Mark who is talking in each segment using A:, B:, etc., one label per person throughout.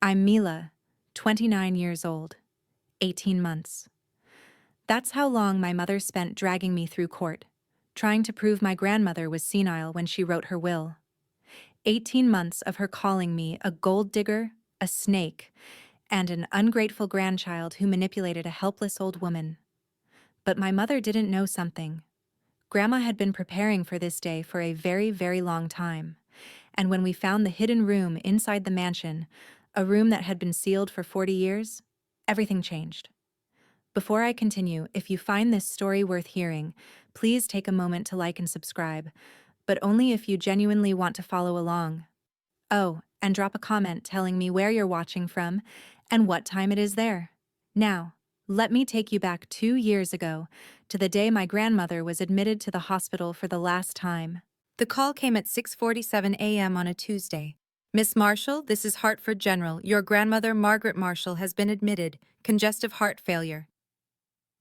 A: I'm Mila, 29 years old, 18 months. That's how long my mother spent dragging me through court, trying to prove my grandmother was senile when she wrote her will. 18 months of her calling me a gold digger, a snake, and an ungrateful grandchild who manipulated a helpless old woman. But my mother didn't know something. Grandma had been preparing for this day for a very, very long time. And when we found the hidden room inside the mansion, a room that had been sealed for 40 years, everything changed. Before I continue, if you find this story worth hearing, please take a moment to like and subscribe, but only if you genuinely want to follow along. Oh, and drop a comment telling me where you're watching from and what time it is there. Now, let me take you back 2 years ago to the day my grandmother was admitted to the hospital for the last time. The call came at 6:47 a.m. on a Tuesday. Miss Marshall, this is Hartford General. Your grandmother, Margaret Marshall, has been admitted, congestive heart failure.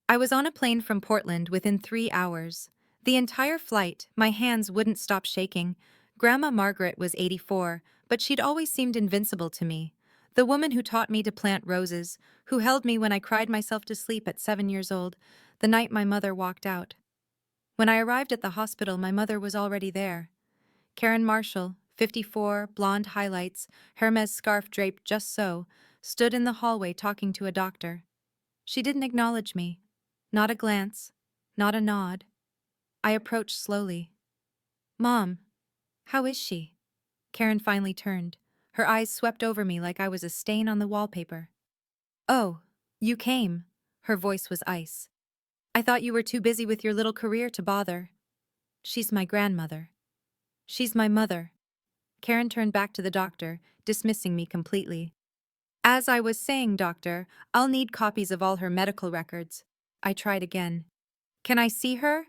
A: I was on a plane from Portland within 3 hours. The entire flight, my hands wouldn't stop shaking. Grandma Margaret was 84, but she'd always seemed invincible to me. The woman who taught me to plant roses, who held me when I cried myself to sleep at 7 years old, the night my mother walked out. When I arrived at the hospital, my mother was already there. Karen Marshall, 54, blonde highlights, Hermes scarf draped just so, stood in the hallway talking to a doctor. She didn't acknowledge me. Not a glance, not a nod. I approached slowly. "Mom, how is she?" Karen finally turned. Her eyes swept over me like I was a stain on the wallpaper. "Oh, you came." Her voice was ice. "I thought you were too busy with your little career to bother." "She's my grandmother." "She's my mother." Karen turned back to the doctor, dismissing me completely. "As I was saying, doctor, I'll need copies of all her medical records." I tried again. "Can I see her?"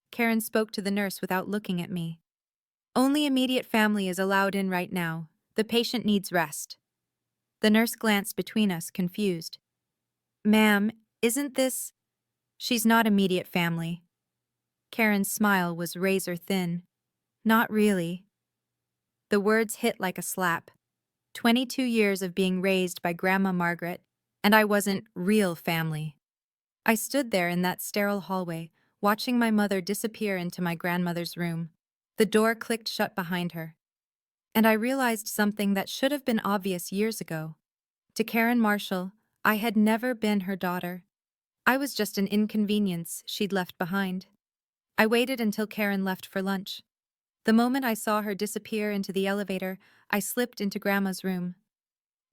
A: Karen spoke to the nurse without looking at me. "Only immediate family is allowed in right now. The patient needs rest." The nurse glanced between us, confused. "Ma'am, isn't this—" "She's not immediate family." Karen's smile was razor thin. "Not really." The words hit like a slap. 22 years of being raised by Grandma Margaret, and I wasn't real family. I stood there in that sterile hallway, watching my mother disappear into my grandmother's room. The door clicked shut behind her. And I realized something that should have been obvious years ago. To Karen Marshall, I had never been her daughter. I was just an inconvenience she'd left behind. I waited until Karen left for lunch. The moment I saw her disappear into the elevator, I slipped into Grandma's room.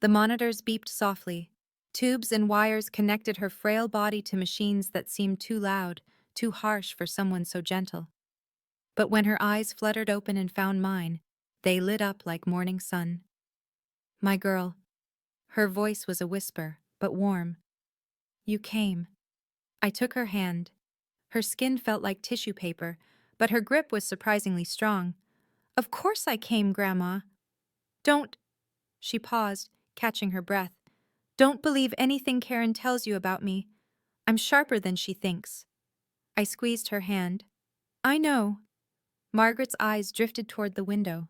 A: The monitors beeped softly. Tubes and wires connected her frail body to machines that seemed too loud, too harsh for someone so gentle. But when her eyes fluttered open and found mine, they lit up like morning sun. "My girl." Her voice was a whisper, but warm. "You came." I took her hand. Her skin felt like tissue paper, but her grip was surprisingly strong. "Of course I came, Grandma." "Don't—" She paused, catching her breath. "Don't believe anything Karen tells you about me. I'm sharper than she thinks." I squeezed her hand. "I know." Margaret's eyes drifted toward the window.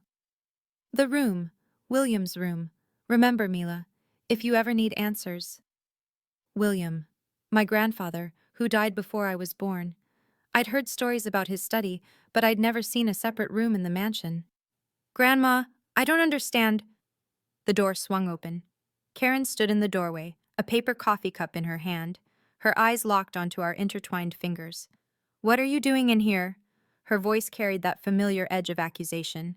A: "The room. William's room. Remember, Mila, if you ever need answers." William. My grandfather, who died before I was born. I'd heard stories about his study, but I'd never seen a separate room in the mansion. "Grandma, I don't understand." The door swung open. Karen stood in the doorway, a paper coffee cup in her hand. Her eyes locked onto our intertwined fingers. "What are you doing in here?" Her voice carried that familiar edge of accusation.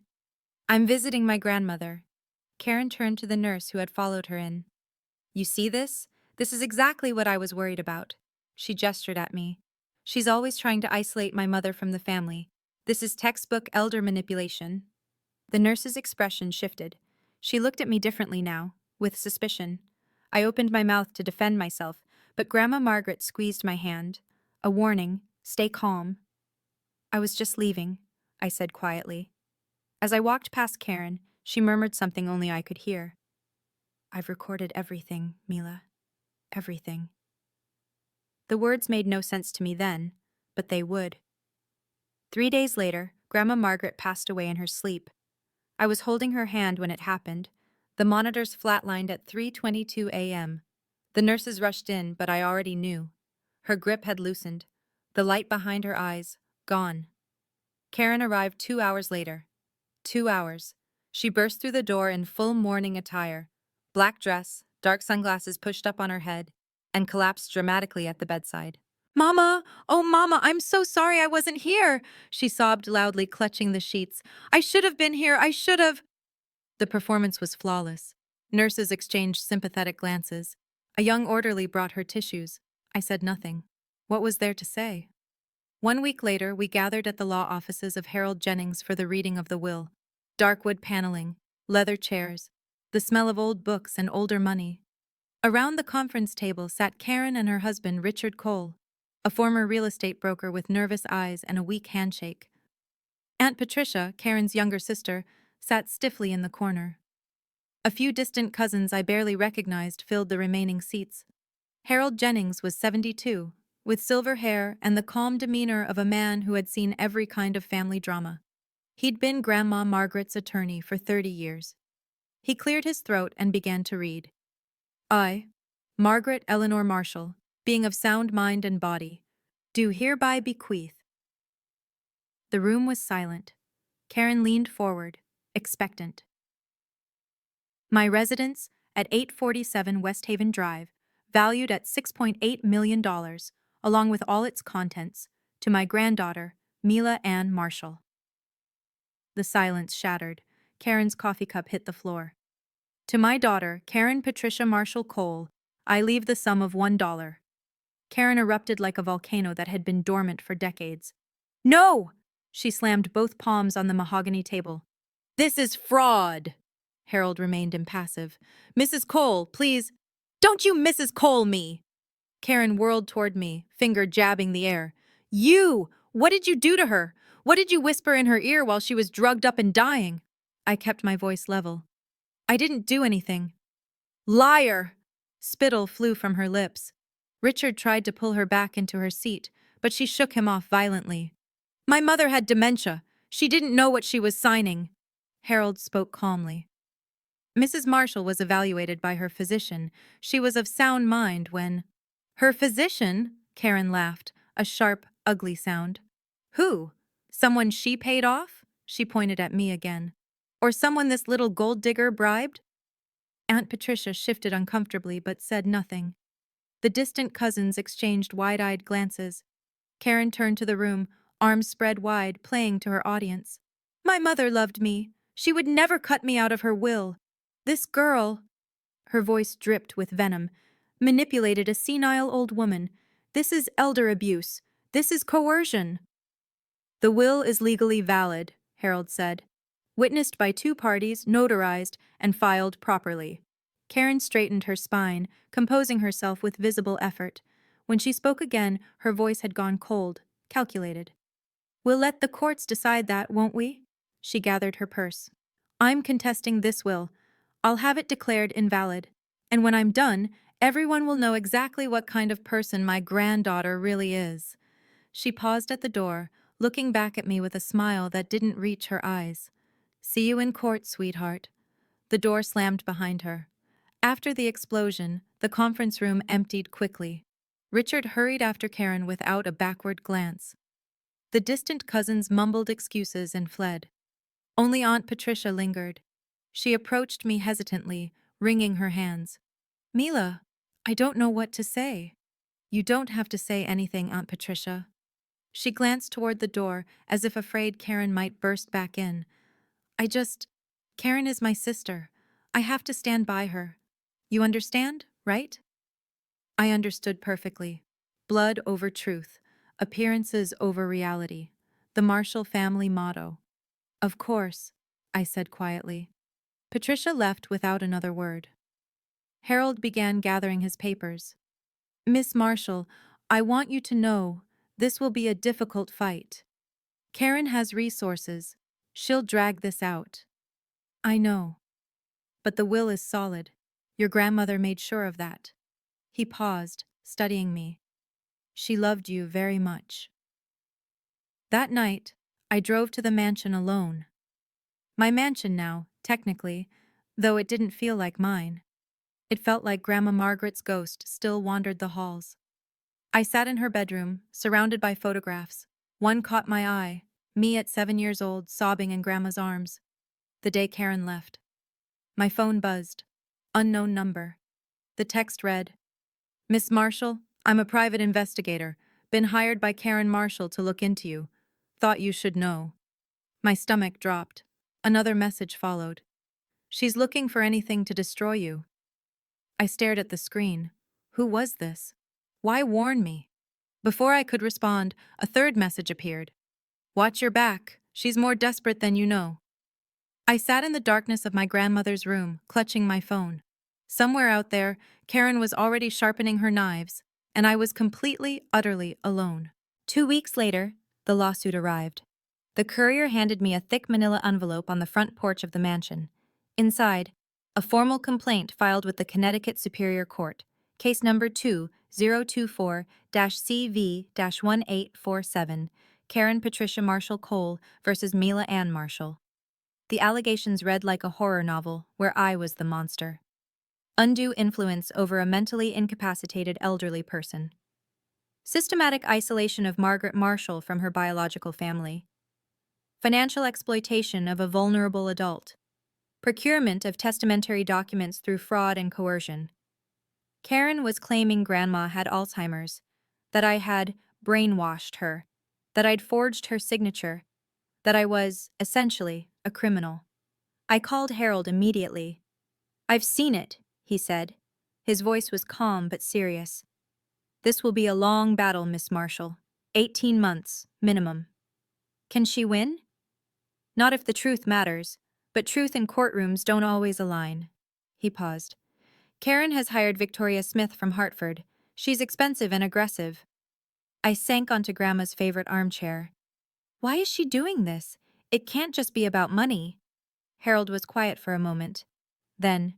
A: "I'm visiting my grandmother." Karen turned to the nurse who had followed her in. "You see this? This is exactly what I was worried about." She gestured at me. "She's always trying to isolate my mother from the family. This is textbook elder manipulation." The nurse's expression shifted. She looked at me differently now, with suspicion. I opened my mouth to defend myself, but Grandma Margaret squeezed my hand. A warning, stay calm. "I was just leaving," I said quietly. As I walked past Karen, she murmured something only I could hear. "I've recorded everything, Mila. Everything." The words made no sense to me then, but they would. 3 days later, Grandma Margaret passed away in her sleep. I was holding her hand when it happened. The monitors flatlined at 3:22 a.m. The nurses rushed in, but I already knew. Her grip had loosened. The light behind her eyes, gone. Karen arrived 2 hours later. 2 hours. She burst through the door in full mourning attire, black dress, dark sunglasses pushed up on her head, and collapsed dramatically at the bedside. Mama! Oh, Mama, I'm so sorry I wasn't here! She sobbed loudly, clutching the sheets. I should have been here! I should have! The performance was flawless. Nurses exchanged sympathetic glances. A young orderly brought her tissues. I said nothing. What was there to say? 1 week later, we gathered at the law offices of Harold Jennings for the reading of the will. Dark wood paneling, leather chairs, the smell of old books and older money. Around the conference table sat Karen and her husband, Richard Cole, a former real estate broker with nervous eyes and a weak handshake. Aunt Patricia, Karen's younger sister, sat stiffly in the corner. A few distant cousins I barely recognized filled the remaining seats. Harold Jennings was 72, with silver hair and the calm demeanor of a man who had seen every kind of family drama. He'd been Grandma Margaret's attorney for 30 years. He cleared his throat and began to read. I, Margaret Eleanor Marshall, being of sound mind and body, do hereby bequeath. The room was silent. Karen leaned forward, expectant. My residence at 847 West Haven Drive, valued at $6.8 million, along with all its contents, to my granddaughter, Mila Ann Marshall. The silence shattered. Karen's coffee cup hit the floor. To my daughter, Karen Patricia Marshall Cole, I leave the sum of $1. Karen erupted like a volcano that had been dormant for decades. No! She slammed both palms on the mahogany table. This is fraud! Harold remained impassive. Mrs. Cole, please. Don't you Mrs. Cole me! Karen whirled toward me, finger jabbing the air. You! What did you do to her? What did you whisper in her ear while she was drugged up and dying? I kept my voice level. I didn't do anything. Liar! Spittle flew from her lips. Richard tried to pull her back into her seat, but she shook him off violently. My mother had dementia. She didn't know what she was signing. Harold spoke calmly. Mrs. Marshall was evaluated by her physician. She was of sound mind when... Her physician? Karen laughed, a sharp, ugly sound. Who? Someone she paid off? She pointed at me again. Or someone this little gold digger bribed? Aunt Patricia shifted uncomfortably but said nothing. The distant cousins exchanged wide-eyed glances. Karen turned to the room, arms spread wide, playing to her audience. My mother loved me. She would never cut me out of her will. This girl, her voice dripped with venom, manipulated a senile old woman. This is elder abuse. This is coercion. The will is legally valid, Harold said. Witnessed by 2 parties, notarized, and filed properly. Karen straightened her spine, composing herself with visible effort. When she spoke again, her voice had gone cold, calculated. We'll let the courts decide that, won't we? She gathered her purse. I'm contesting this will. I'll have it declared invalid. And when I'm done, everyone will know exactly what kind of person my granddaughter really is. She paused at the door, looking back at me with a smile that didn't reach her eyes. See you in court, sweetheart. The door slammed behind her. After the explosion, the conference room emptied quickly. Richard hurried after Karen without a backward glance. The distant cousins mumbled excuses and fled. Only Aunt Patricia lingered. She approached me hesitantly, wringing her hands. Mila, I don't know what to say. You don't have to say anything, Aunt Patricia. She glanced toward the door, as if afraid Karen might burst back in. Karen is my sister. I have to stand by her. You understand, right? I understood perfectly. Blood over truth. Appearances over reality. The Marshall family motto. Of course, I said quietly. Patricia left without another word. Harold began gathering his papers. Miss Marshall, I want you to know this will be a difficult fight. Karen has resources. She'll drag this out. I know. But the will is solid. Your grandmother made sure of that. He paused, studying me. She loved you very much. That night, I drove to the mansion alone. My mansion now, technically, though it didn't feel like mine. It felt like Grandma Margaret's ghost still wandered the halls. I sat in her bedroom, surrounded by photographs. One caught my eye, me at 7 years old, sobbing in Grandma's arms. The day Karen left. My phone buzzed. Unknown number. The text read, "Miss Marshall, I'm a private investigator. Been hired by Karen Marshall to look into you. Thought you should know." My stomach dropped. Another message followed. "She's looking for anything to destroy you." I stared at the screen. Who was this? Why warn me? Before I could respond, a third message appeared. "Watch your back. She's more desperate than you know." I sat in the darkness of my grandmother's room, clutching my phone. Somewhere out there, Karen was already sharpening her knives, and I was completely, utterly alone. 2 weeks later, the lawsuit arrived. The courier handed me a thick manila envelope on the front porch of the mansion. Inside, a formal complaint filed with the Connecticut Superior Court, case number 2024-CV-1847, Karen Patricia Marshall Cole versus Mila Ann Marshall. The allegations read like a horror novel, where I was the monster. Undue influence over a mentally incapacitated elderly person. Systematic isolation of Margaret Marshall from her biological family. Financial exploitation of a vulnerable adult. Procurement of testamentary documents through fraud and coercion. Karen was claiming Grandma had Alzheimer's, that I had brainwashed her, that I'd forged her signature, that I was, essentially, a criminal. I called Harold immediately. "I've seen it," he said. His voice was calm but serious. "This will be a long battle, Miss Marshall. 18 months, minimum." "Can she win?" "Not if the truth matters, but truth and courtrooms don't always align." He paused. "Karen has hired Victoria Smith from Hartford. She's expensive and aggressive." I sank onto Grandma's favorite armchair. "Why is she doing this? It can't just be about money." Harold was quiet for a moment. Then,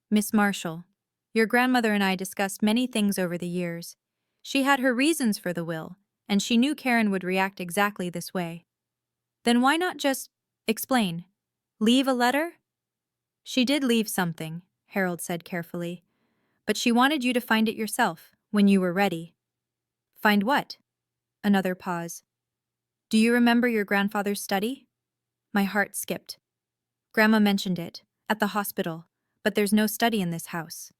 A: "Miss Marshall, your grandmother and I discussed many things over the years. She had her reasons for the will, and she knew Karen would react exactly this way. Then why not just explain? Leave a letter?" "She did leave something," Harold said carefully. "But she wanted you to find it yourself, when you were ready." "Find what?" Another pause. "Do you remember your grandfather's study?" My heart skipped. Grandma mentioned it, at the hospital, but there's no study in this house.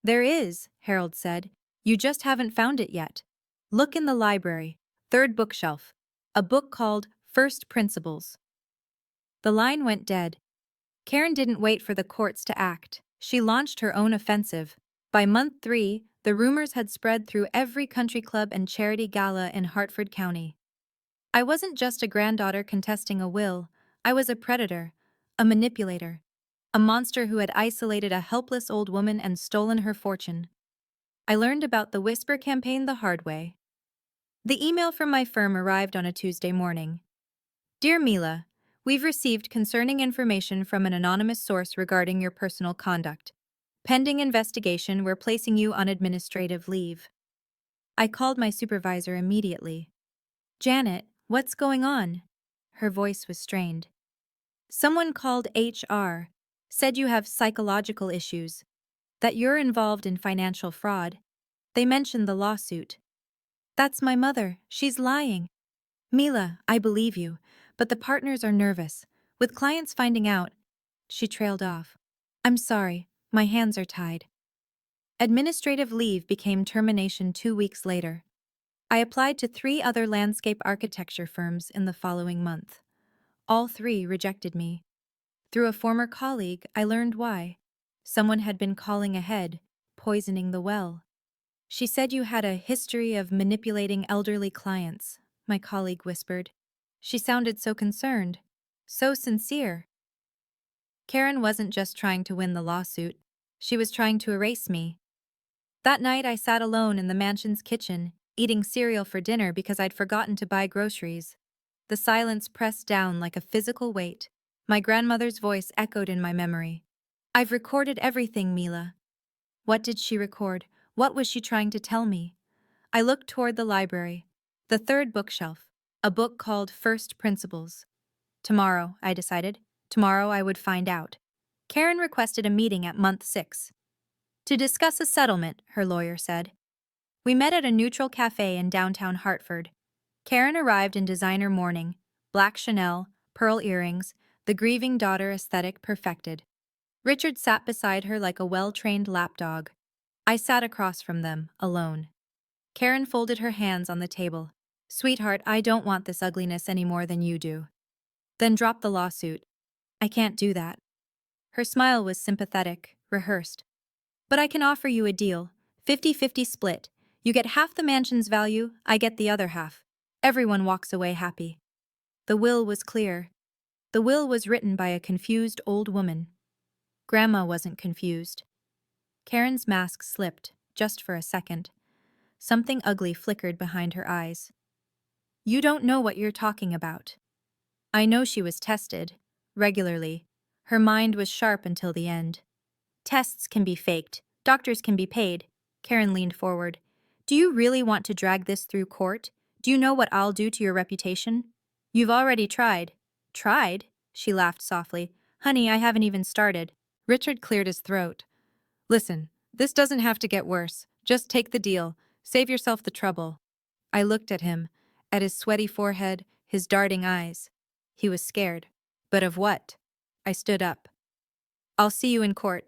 A: "There is," Harold said. "You just haven't found it yet. Look in the library, third bookshelf, a book called First Principles." The line went dead. Karen didn't wait for the courts to act. She launched her own offensive. By month 3, the rumors had spread through every country club and charity gala in Hartford County. I wasn't just a granddaughter contesting a will. I was a predator, a manipulator, a monster who had isolated a helpless old woman and stolen her fortune. I learned about the Whisper campaign the hard way. The email from my firm arrived on a Tuesday morning. "Dear Mila, we've received concerning information from an anonymous source regarding your personal conduct. Pending investigation, we're placing you on administrative leave." I called my supervisor immediately. "Janet, what's going on?" Her voice was strained. "Someone called HR, said you have psychological issues, that you're involved in financial fraud. They mentioned the lawsuit." "That's my mother. She's lying." "Mila, I believe you, but the partners are nervous. With clients finding out..." She trailed off. "I'm sorry, my hands are tied." Administrative leave became termination 2 weeks later. I applied to 3 other landscape architecture firms in the following month. All 3 rejected me. Through a former colleague, I learned why. Someone had been calling ahead, poisoning the well. "She said you had a history of manipulating elderly clients," my colleague whispered. She sounded so concerned, so sincere. Karen wasn't just trying to win the lawsuit. She was trying to erase me. That night I sat alone in the mansion's kitchen, eating cereal for dinner because I'd forgotten to buy groceries. The silence pressed down like a physical weight. My grandmother's voice echoed in my memory. "I've recorded everything, Mila." What did she record? What was she trying to tell me? I looked toward the library. The third bookshelf. A book called First Principles. Tomorrow, I decided. Tomorrow I would find out. Karen requested a meeting at month 6. To discuss a settlement, her lawyer said. We met at a neutral cafe in downtown Hartford. Karen arrived in designer mourning, black Chanel, pearl earrings, the grieving daughter aesthetic perfected. Richard sat beside her like a well-trained lapdog. I sat across from them, alone. Karen folded her hands on the table. Sweetheart, I don't want this ugliness any more than you do. Then drop the lawsuit. I can't do that. Her smile was sympathetic, rehearsed. But I can offer you a deal, 50-50 split. You get half the mansion's value, I get the other half. Everyone walks away happy. The will was clear. The will was written by a confused old woman. Grandma wasn't confused. Karen's mask slipped, just for a second. Something ugly flickered behind her eyes. You don't know what you're talking about. I know she was tested, regularly. Her mind was sharp until the end. Tests can be faked, doctors can be paid. Karen leaned forward. Do you really want to drag this through court? Do you know what I'll do to your reputation? You've already tried. Tried? She laughed softly. Honey, I haven't even started. Richard cleared his throat. Listen, this doesn't have to get worse. Just take the deal. Save yourself the trouble. I looked at him, at his sweaty forehead, his darting eyes. He was scared. But of what? I stood up. I'll see you in court.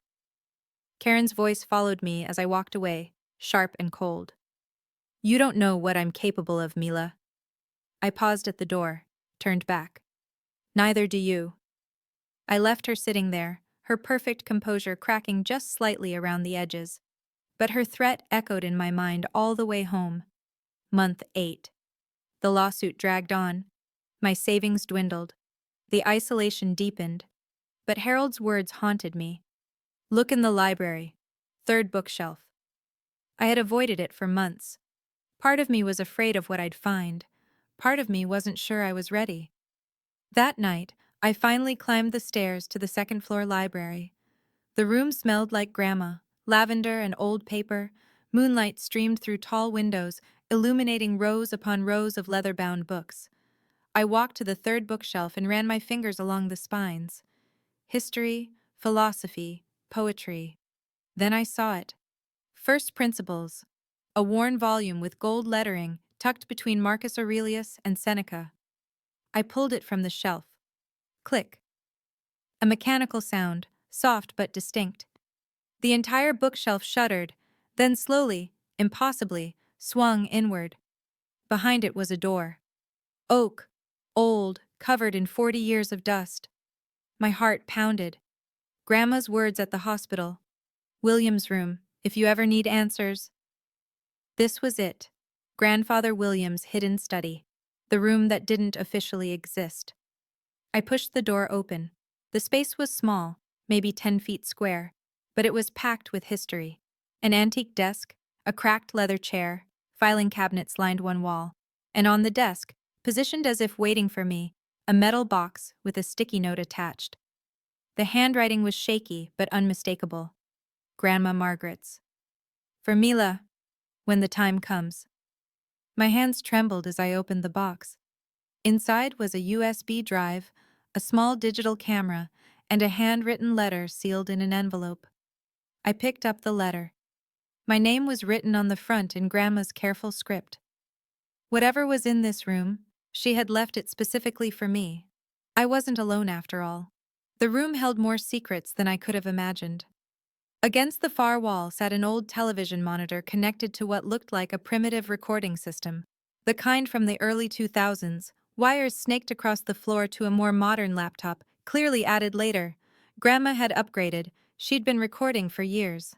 A: Karen's voice followed me as I walked away, sharp and cold. You don't know what I'm capable of, Mila. I paused at the door, turned back. Neither do you. I left her sitting there, her perfect composure cracking just slightly around the edges. But her threat echoed in my mind all the way home. Month 8. The lawsuit dragged on. My savings dwindled. The isolation deepened. But Harold's words haunted me. Look in the library. 3rd bookshelf. I had avoided it for months. Part of me was afraid of what I'd find. Part of me wasn't sure I was ready. That night, I finally climbed the stairs to the 2nd-floor library. The room smelled like grandma, lavender and old paper. Moonlight streamed through tall windows, illuminating rows upon rows of leather-bound books. I walked to the 3rd bookshelf and ran my fingers along the spines. History, philosophy, poetry. Then I saw it. First Principles. A worn volume with gold lettering tucked between Marcus Aurelius and Seneca. I pulled it from the shelf. Click. A mechanical sound, soft but distinct. The entire bookshelf shuddered, then slowly, impossibly, swung inward. Behind it was a door. Oak, old, covered in 40 years of dust. My heart pounded. Grandma's words at the hospital. William's room, if you ever need answers. This was it. Grandfather William's hidden study. The room that didn't officially exist. I pushed the door open. The space was small, maybe 10 feet square, but it was packed with history. An antique desk, a cracked leather chair, filing cabinets lined one wall, and on the desk, positioned as if waiting for me, a metal box with a sticky note attached. The handwriting was shaky but unmistakable. Grandma Margaret's. For Mila, when the time comes. My hands trembled as I opened the box. Inside was a USB drive, a small digital camera, and a handwritten letter sealed in an envelope. I picked up the letter. My name was written on the front in Grandma's careful script. Whatever was in this room, she had left it specifically for me. I wasn't alone after all. The room held more secrets than I could have imagined. Against the far wall sat an old television monitor connected to what looked like a primitive recording system. The kind from the early 2000s, wires snaked across the floor to a more modern laptop, clearly added later. Grandma had upgraded. She'd been recording for years.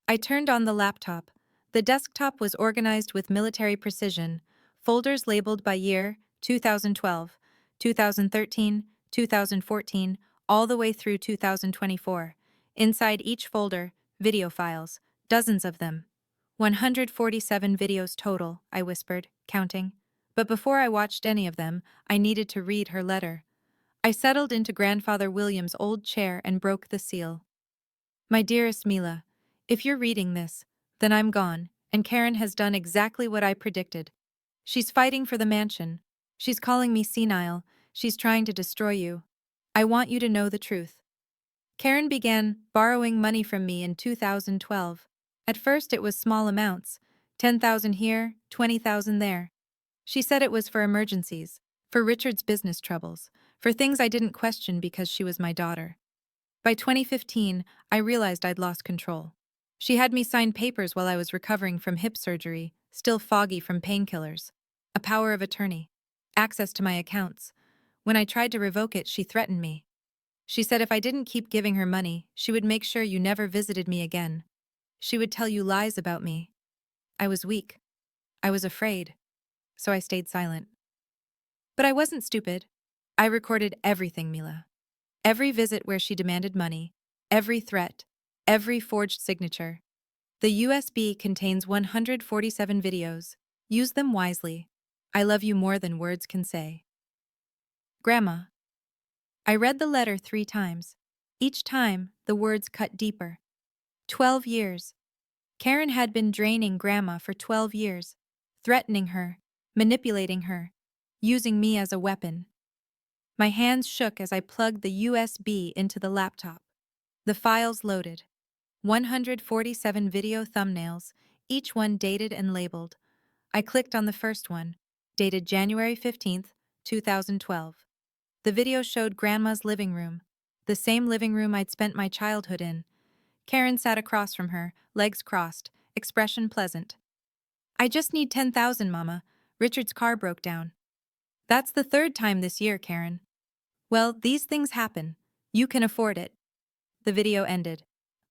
A: I turned on the laptop. The desktop was organized with military precision. Folders labeled by year, 2012, 2013, 2014, all the way through 2024. Inside each folder, video files, dozens of them. 147 videos total, I whispered, counting. But before I watched any of them, I needed to read her letter. I settled into Grandfather William's old chair and broke the seal. My dearest Mila, if you're reading this, then I'm gone, and Karen has done exactly what I predicted. She's fighting for the mansion. She's calling me senile. She's trying to destroy you. I want you to know the truth. Karen began borrowing money from me in 2012. At first it was small amounts, 10,000 here, 20,000 there. She said it was for emergencies, for Richard's business troubles, for things I didn't question because she was my daughter. By 2015, I realized I'd lost control. She had me sign papers while I was recovering from hip surgery, still foggy from painkillers. A power of attorney. Access to my accounts. When I tried to revoke it, she threatened me. She said if I didn't keep giving her money, she would make sure you never visited me again. She would tell you lies about me. I was weak. I was afraid. So I stayed silent. But I wasn't stupid. I recorded everything, Mila. Every visit where she demanded money, every threat, every forged signature. The USB contains 147 videos. Use them wisely. I love you more than words can say. Grandma. I read the letter 3 times. Each time, the words cut deeper. 12 years. Karen had been draining Grandma for 12 years, threatening her, manipulating her, using me as a weapon. My hands shook as I plugged the USB into the laptop. The files loaded. 147 video thumbnails, each one dated and labeled. I clicked on the first one, dated January 15th, 2012. The video showed Grandma's living room, the same living room I'd spent my childhood in. Karen sat across from her, legs crossed, expression pleasant. I just need 10,000, Mama. Richard's car broke down. That's the 3rd time this year, Karen. Well, these things happen. You can afford it. The video ended.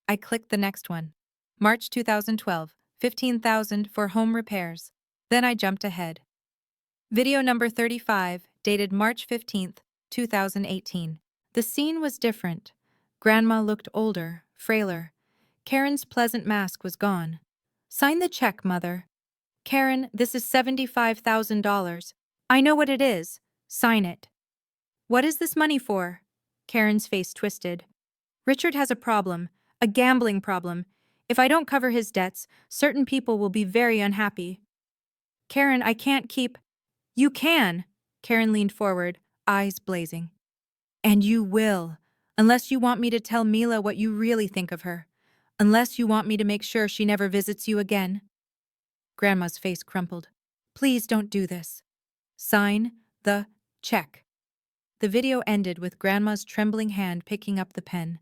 A: I clicked the next one. March 2012, 15,000 for home repairs. Then I jumped ahead. Video number 35, dated March 15th, 2018. The scene was different. Grandma looked older, frailer. Karen's pleasant mask was gone. Sign the check, Mother. Karen, this is $75,000. I know what it is. Sign it. What is this money for? Karen's face twisted. Richard has a problem, a gambling problem. If I don't cover his debts, certain people will be very unhappy. Karen, I can't keep... You can! Karen leaned forward, eyes blazing. And you will, unless you want me to tell Mila what you really think of her. Unless you want me to make sure she never visits you again. Grandma's face crumpled. Please don't do this. Sign the check. The video ended with Grandma's trembling hand picking up the pen.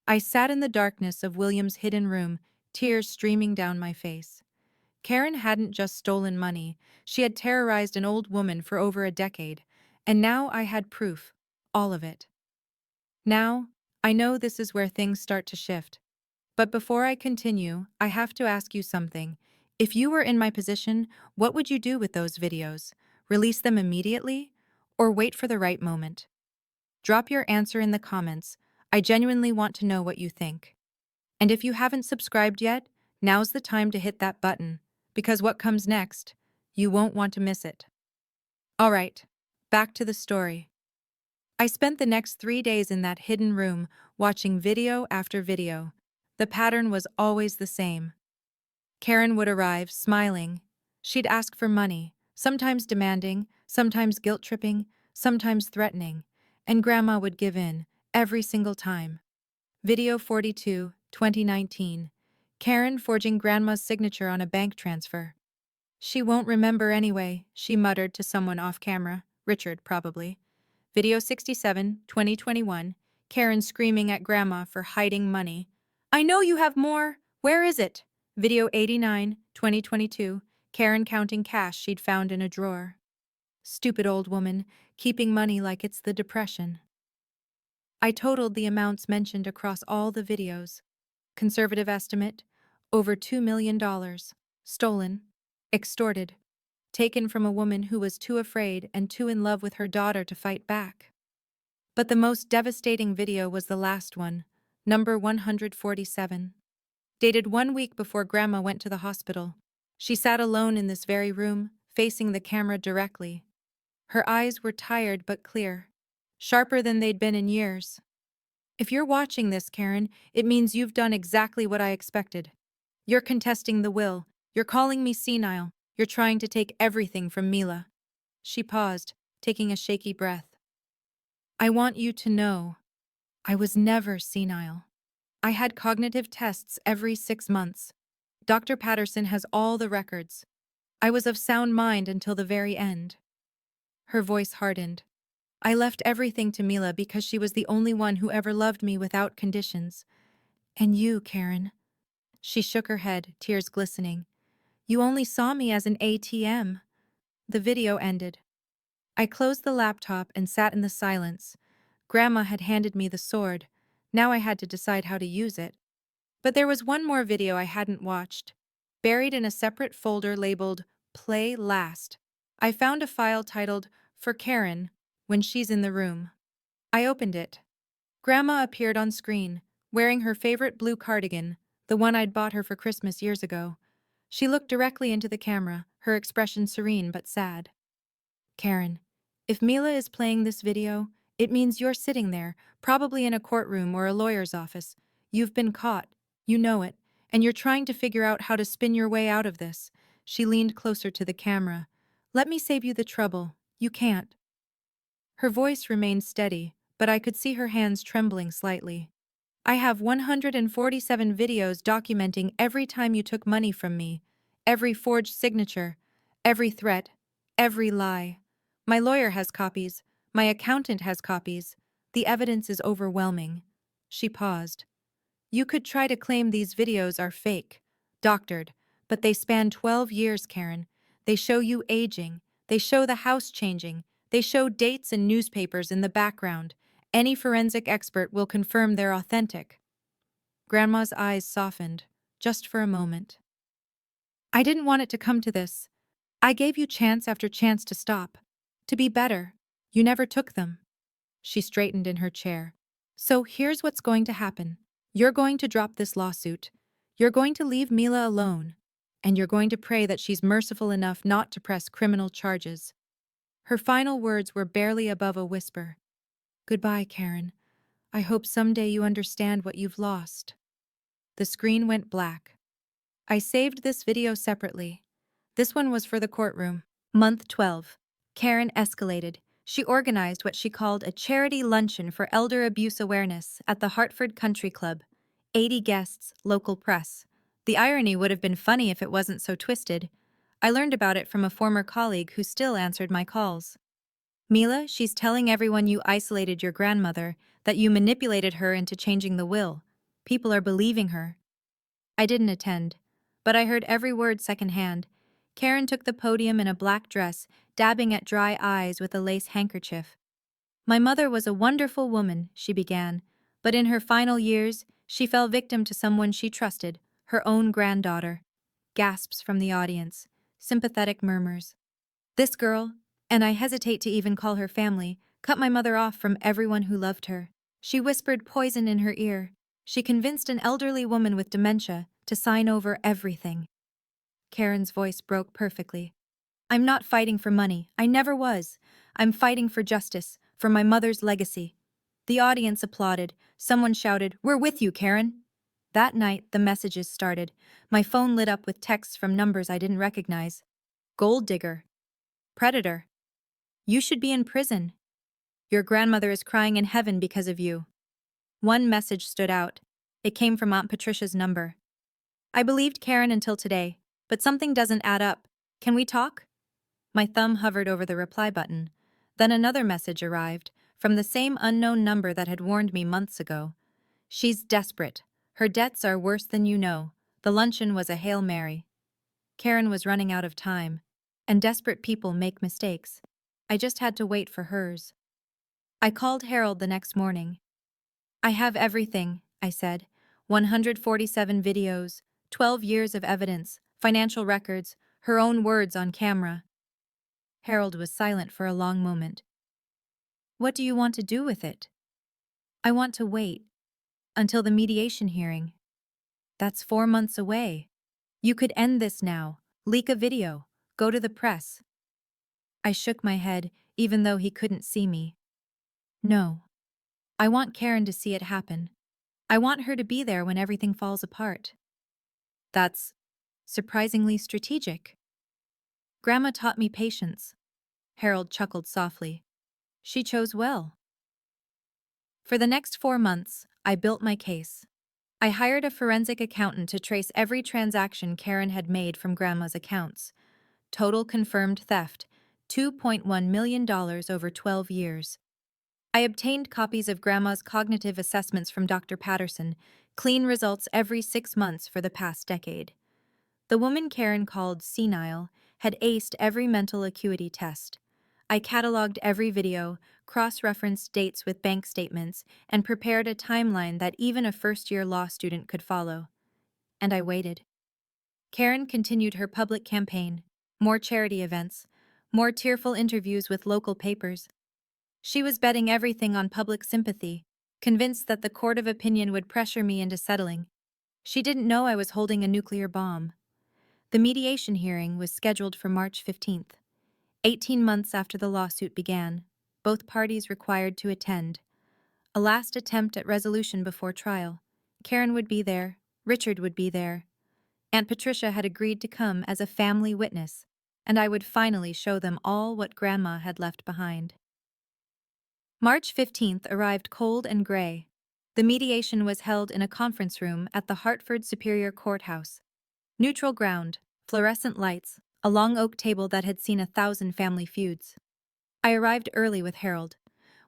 A: I sat in the darkness of William's hidden room, tears streaming down my face. Karen hadn't just stolen money, she had terrorized an old woman for over a decade, and now I had proof, all of it. Now, I know this is where things start to shift. But before I continue, I have to ask you something. If you were in my position, what would you do with those videos? Release them immediately? Or wait for the right moment? Drop your answer in the comments. I genuinely want to know what you think. And if you haven't subscribed yet, now's the time to hit that button, because what comes next, you won't want to miss it. All right, back to the story. I spent the next 3 days in that hidden room, watching video after video. The pattern was always the same. Karen would arrive, smiling. She'd ask for money, sometimes demanding, sometimes guilt-tripping, sometimes threatening, and Grandma would give in, every single time. Video 42, 2019. Karen forging Grandma's signature on a bank transfer. She won't remember anyway, she muttered to someone off camera, Richard probably. Video 67, 2021. Karen screaming at Grandma for hiding money. I know you have more! Where is it? Video 89, 2022. Karen counting cash she'd found in a drawer. Stupid old woman, keeping money like it's the Depression. I totaled the amounts mentioned across all the videos. Conservative estimate, over $2 million. Stolen, extorted, taken from a woman who was too afraid and too in love with her daughter to fight back. But the most devastating video was the last one, number 147. Dated 1 week before Grandma went to the hospital. She sat alone in this very room, facing the camera directly. Her eyes were tired but clear, sharper than they'd been in years. If you're watching this, Karen, it means you've done exactly what I expected. You're contesting the will. You're calling me senile. You're trying to take everything from Mila. She paused, taking a shaky breath. I want you to know. I was never senile. I had cognitive tests every 6 months. Dr. Patterson has all the records. I was of sound mind until the very end. Her voice hardened. I left everything to Mila because she was the only one who ever loved me without conditions. And you, Karen. She shook her head, tears glistening. You only saw me as an ATM. The video ended. I closed the laptop and sat in the silence. Grandma had handed me the sword. Now I had to decide how to use it. But there was one more video I hadn't watched. Buried in a separate folder labeled Play Last, I found a file titled For Karen, When She's in the Room. I opened it. Grandma appeared on screen, wearing her favorite blue cardigan, the one I'd bought her for Christmas years ago. She looked directly into the camera, her expression serene but sad. Karen, if Mila is playing this video, it means you're sitting there, probably in a courtroom or a lawyer's office. You've been caught. You know it. And you're trying to figure out how to spin your way out of this. She leaned closer to the camera. Let me save you the trouble. You can't. Her voice remained steady, but I could see her hands trembling slightly. I have 147 videos documenting every time you took money from me, every forged signature, every threat, every lie. My lawyer has copies. My accountant has copies. The evidence is overwhelming. She paused. You could try to claim these videos are fake, doctored, but they span 12 years, Karen. They show you aging. They show the house changing. They show dates and newspapers in the background. Any forensic expert will confirm they're authentic. Grandma's eyes softened, just for a moment. I didn't want it to come to this. I gave you chance after chance to stop. To be better. You never took them. She straightened in her chair. So here's what's going to happen. You're going to drop this lawsuit. You're going to leave Mila alone. And you're going to pray that she's merciful enough not to press criminal charges. Her final words were barely above a whisper. Goodbye, Karen. I hope someday you understand what you've lost. The screen went black. I saved this video separately. This one was for the courtroom. Month 12. Karen escalated. She organized what she called a charity luncheon for elder abuse awareness at the Hartford Country Club. 80 guests, local press. The irony would have been funny if it wasn't so twisted. I learned about it from a former colleague who still answered my calls. Mila, she's telling everyone you isolated your grandmother, that you manipulated her into changing the will. People are believing her. I didn't attend, but I heard every word secondhand. Karen took the podium in a black dress, dabbing at dry eyes with a lace handkerchief. My mother was a wonderful woman, she began, but in her final years, she fell victim to someone she trusted, her own granddaughter. Gasps from the audience, sympathetic murmurs. This girl, and I hesitate to even call her family, cut my mother off from everyone who loved her. She whispered poison in her ear. She convinced an elderly woman with dementia to sign over everything. Karen's voice broke perfectly. I'm not fighting for money. I never was. I'm fighting for justice, for my mother's legacy. The audience applauded. Someone shouted, "We're with you, Karen." That night, the messages started. My phone lit up with texts from numbers I didn't recognize. Gold digger. Predator. You should be in prison. Your grandmother is crying in heaven because of you. One message stood out. It came from Aunt Patricia's number. I believed Karen until today, but something doesn't add up. Can we talk? My thumb hovered over the reply button. Then another message arrived, from the same unknown number that had warned me months ago. She's desperate. Her debts are worse than you know. The luncheon was a Hail Mary. Karen was running out of time, and desperate people make mistakes. I just had to wait for hers. I called Harold the next morning. I have everything, I said. 147 videos, 12 years of evidence, financial records, her own words on camera. Harold was silent for a long moment. What do you want to do with it? I want to wait. Until the mediation hearing. That's 4 months away. You could end this now, leak a video, go to the press. I shook my head, even though he couldn't see me. No. I want Karen to see it happen. I want her to be there when everything falls apart. That's surprisingly strategic. Grandma taught me patience. Harold chuckled softly. She chose well. For the next 4 months, I built my case. I hired a forensic accountant to trace every transaction Karen had made from Grandma's accounts. Total confirmed theft, $2.1 million over 12 years. I obtained copies of Grandma's cognitive assessments from Dr. Patterson, clean results every 6 months for the past decade. The woman Karen called senile had aced every mental acuity test. I cataloged every video, cross-referenced dates with bank statements, and prepared a timeline that even a first-year law student could follow. And I waited. Karen continued her public campaign, more charity events, more tearful interviews with local papers. She was betting everything on public sympathy, convinced that the court of opinion would pressure me into settling. She didn't know I was holding a nuclear bomb. The mediation hearing was scheduled for March 15th, 18 months after the lawsuit began. Both parties required to attend. A last attempt at resolution before trial. Karen would be there, Richard would be there. Aunt Patricia had agreed to come as a family witness, and I would finally show them all what Grandma had left behind. March 15th arrived cold and gray. The mediation was held in a conference room at the Hartford Superior Courthouse. Neutral ground, fluorescent lights, a long oak table that had seen 1,000 family feuds. I arrived early with Harold.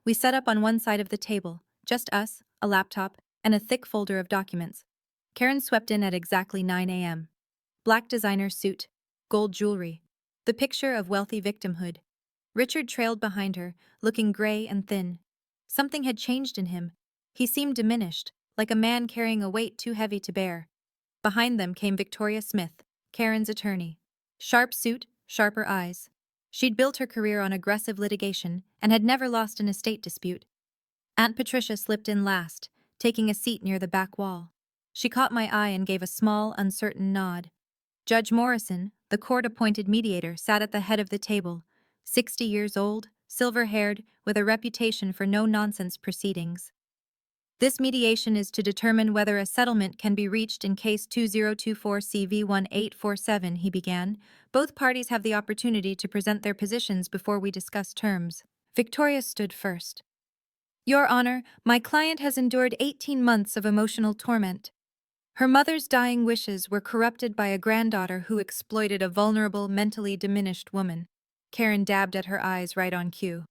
A: We set up on one side of the table, just us, a laptop, and a thick folder of documents. Karen swept in at exactly 9 a.m. Black designer suit, gold jewelry, the picture of wealthy victimhood. Richard trailed behind her, looking gray and thin. Something had changed in him. He seemed diminished, like a man carrying a weight too heavy to bear. Behind them came Victoria Smith, Karen's attorney. Sharp suit, sharper eyes. She'd built her career on aggressive litigation and had never lost an estate dispute. Aunt Patricia slipped in last, taking a seat near the back wall. She caught my eye and gave a small, uncertain nod. Judge Morrison, the court-appointed mediator, sat at the head of the table, 60 years old, silver-haired, with a reputation for no-nonsense proceedings. This mediation is to determine whether a settlement can be reached in case 2024-CV1847, he began. Both parties have the opportunity to present their positions before we discuss terms. Victoria stood first. Your Honor, my client has endured 18 months of emotional torment. Her mother's dying wishes were corrupted by a granddaughter who exploited a vulnerable, mentally diminished woman. Karen dabbed at her eyes right on cue.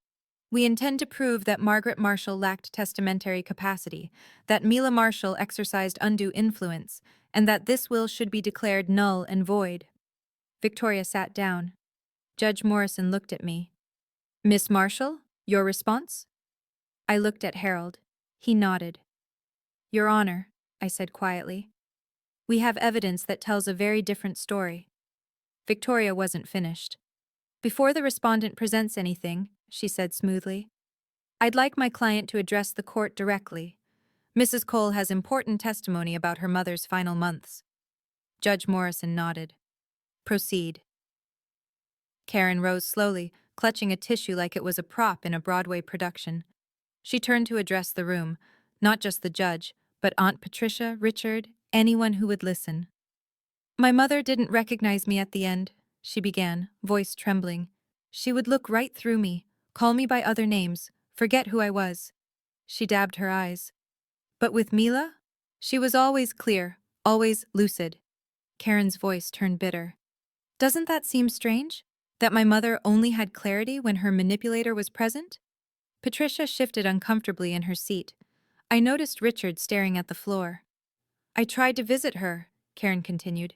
A: We intend to prove that Margaret Marshall lacked testamentary capacity, that Mila Marshall exercised undue influence, and that this will should be declared null and void. Victoria sat down. Judge Morrison looked at me. Miss Marshall, your response? I looked at Harold. He nodded. Your Honor, I said quietly, we have evidence that tells a very different story. Victoria wasn't finished. Before the respondent presents anything, she said smoothly, I'd like my client to address the court directly. Mrs. Cole has important testimony about her mother's final months. Judge Morrison nodded. Proceed. Karen rose slowly, clutching a tissue like it was a prop in a Broadway production. She turned to address the room, not just the judge, but Aunt Patricia, Richard, anyone who would listen. My mother didn't recognize me at the end, she began, voice trembling. She would look right through me, call me by other names, forget who I was. She dabbed her eyes. But with Mila? She was always clear, always lucid. Karen's voice turned bitter. Doesn't that seem strange? That my mother only had clarity when her manipulator was present? Patricia shifted uncomfortably in her seat. I noticed Richard staring at the floor. I tried to visit her, Karen continued.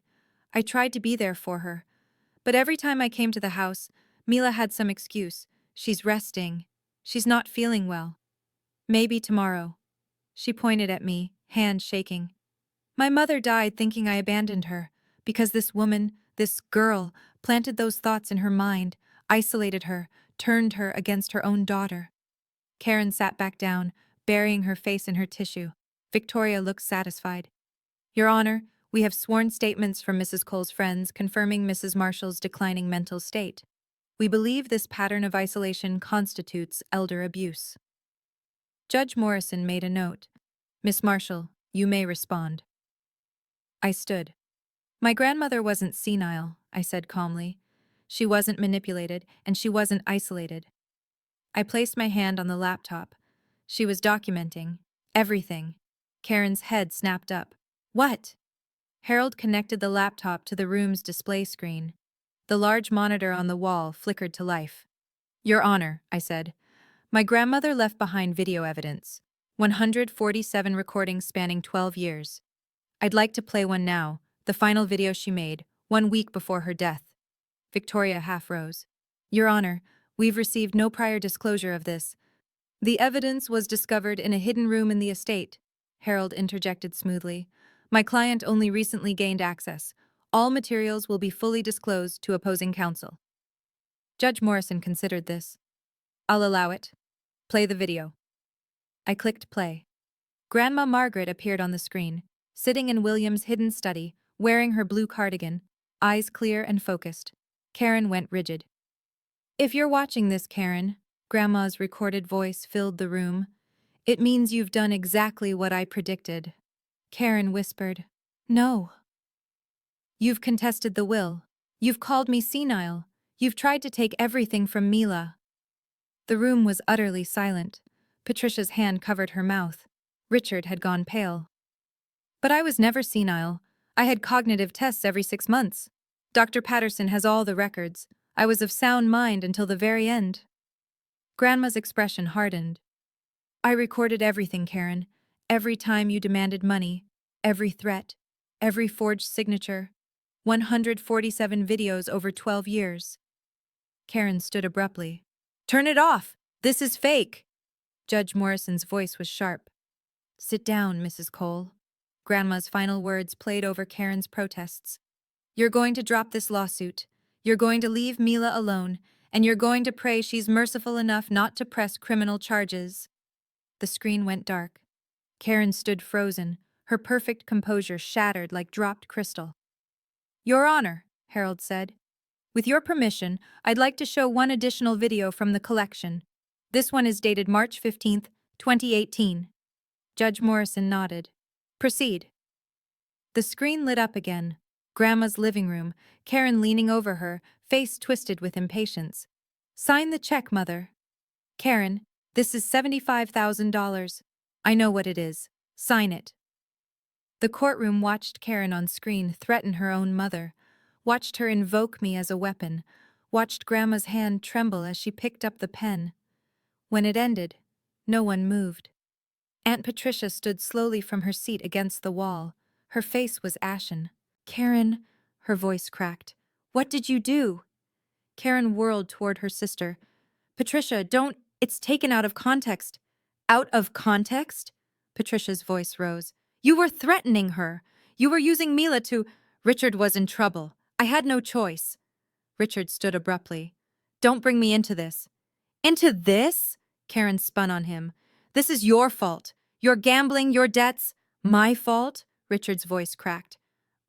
A: I tried to be there for her. But every time I came to the house, Mila had some excuse. She's resting. She's not feeling well. Maybe tomorrow. She pointed at me, hand shaking. My mother died thinking I abandoned her, because this woman, this girl, planted those thoughts in her mind, isolated her, turned her against her own daughter. Karen sat back down, burying her face in her tissue. Victoria looked satisfied. Your Honor, we have sworn statements from Mrs. Cole's friends confirming Mrs. Marshall's declining mental state. We believe this pattern of isolation constitutes elder abuse. Judge Morrison made a note. Miss Marshall, you may respond. I stood. My grandmother wasn't senile, I said calmly. She wasn't manipulated, and she wasn't isolated. I placed my hand on the laptop. She was documenting everything. Karen's head snapped up. What? Harold connected the laptop to the room's display screen. The large monitor on the wall flickered to life. Your Honor, I said. My grandmother left behind video evidence. 147 recordings spanning 12 years. I'd like to play one now, the final video she made, 1 week before her death. Victoria half rose. Your Honor, we've received no prior disclosure of this. The evidence was discovered in a hidden room in the estate, Harold interjected smoothly. My client only recently gained access. All materials will be fully disclosed to opposing counsel. Judge Morrison considered this. I'll allow it. Play the video. I clicked play. Grandma Margaret appeared on the screen, sitting in William's hidden study, wearing her blue cardigan, eyes clear and focused. Karen went rigid. If you're watching this, Karen, Grandma's recorded voice filled the room, it means you've done exactly what I predicted. Karen whispered, No. You've contested the will. You've called me senile. You've tried to take everything from Mila. The room was utterly silent. Patricia's hand covered her mouth. Richard had gone pale. But I was never senile. I had cognitive tests every 6 months. Dr. Patterson has all the records. I was of sound mind until the very end. Grandma's expression hardened. I recorded everything, Karen. Every time you demanded money, every threat, every forged signature. 147 videos over 12 years. Karen stood abruptly. Turn it off! This is fake! Judge Morrison's voice was sharp. Sit down, Mrs. Cole. Grandma's final words played over Karen's protests. You're going to drop this lawsuit. You're going to leave Mila alone, and you're going to pray she's merciful enough not to press criminal charges. The screen went dark. Karen stood frozen, her perfect composure shattered like dropped crystal. Your Honor, Harold said. With your permission, I'd like to show one additional video from the collection. This one is dated March 15th, 2018. Judge Morrison nodded. Proceed. The screen lit up again. Grandma's living room, Karen leaning over her, face twisted with impatience. Sign the check, Mother. Karen, this is $75,000. I know what it is. Sign it. The courtroom watched Karen on screen threaten her own mother, watched her invoke me as a weapon, watched Grandma's hand tremble as she picked up the pen. When it ended, no one moved. Aunt Patricia stood slowly from her seat against the wall. Her face was ashen. Karen, her voice cracked. What did you do? Karen whirled toward her sister. Patricia, don't, it's taken out of context. Out of context? Patricia's voice rose. You were threatening her. You were using Mila to… Richard was in trouble. I had no choice. Richard stood abruptly. Don't bring me into this. Into this? Karen spun on him. This is your fault. Your gambling, your debts. My fault? Richard's voice cracked.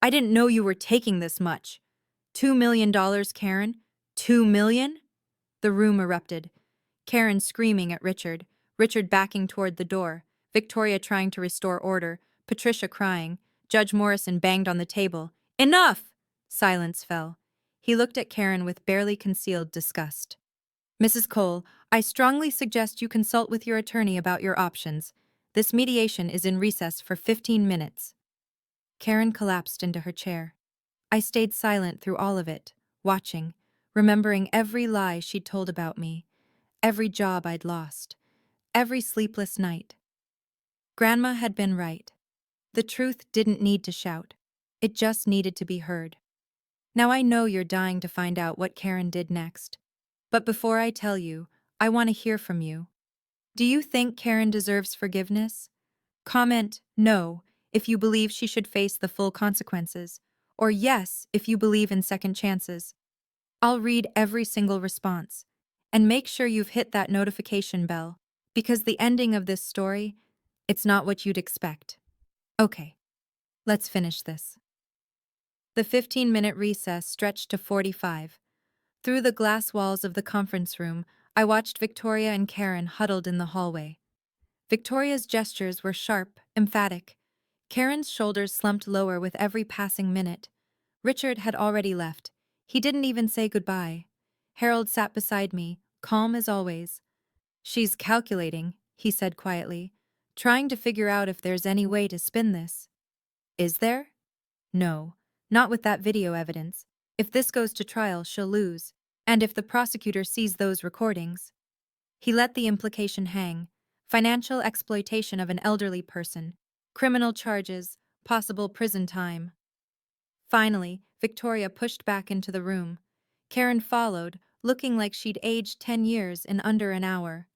A: I didn't know you were taking this much. $2 million, Karen? 2 million? The room erupted. Karen screaming at Richard, Richard backing toward the door, Victoria trying to restore order, Patricia crying. Judge Morrison banged on the table. Enough! Silence fell. He looked at Karen with barely concealed disgust. Mrs. Cole, I strongly suggest you consult with your attorney about your options. This mediation is in recess for 15 minutes. Karen collapsed into her chair. I stayed silent through all of it, watching, remembering every lie she'd told about me, every job I'd lost, every sleepless night. Grandma had been right. The truth didn't need to shout. It just needed to be heard. Now I know you're dying to find out what Karen did next. But before I tell you, I want to hear from you. Do you think Karen deserves forgiveness? Comment no if you believe she should face the full consequences, or yes if you believe in second chances. I'll read every single response. And make sure you've hit that notification bell, because the ending of this story, it's not what you'd expect. Okay, let's finish this. The 15-minute recess stretched to 45. Through the glass walls of the conference room, I watched Victoria and Karen huddled in the hallway. Victoria's gestures were sharp, emphatic. Karen's shoulders slumped lower with every passing minute. Richard had already left. He didn't even say goodbye. Harold sat beside me, calm as always. She's calculating, he said quietly, trying to figure out if there's any way to spin this. Is there? No, not with that video evidence. If this goes to trial, she'll lose. And if the prosecutor sees those recordings. He let the implication hang. Financial exploitation of an elderly person, criminal charges, possible prison time. Finally, Victoria pushed back into the room. Karen followed, looking like she'd aged 10 years in under an hour.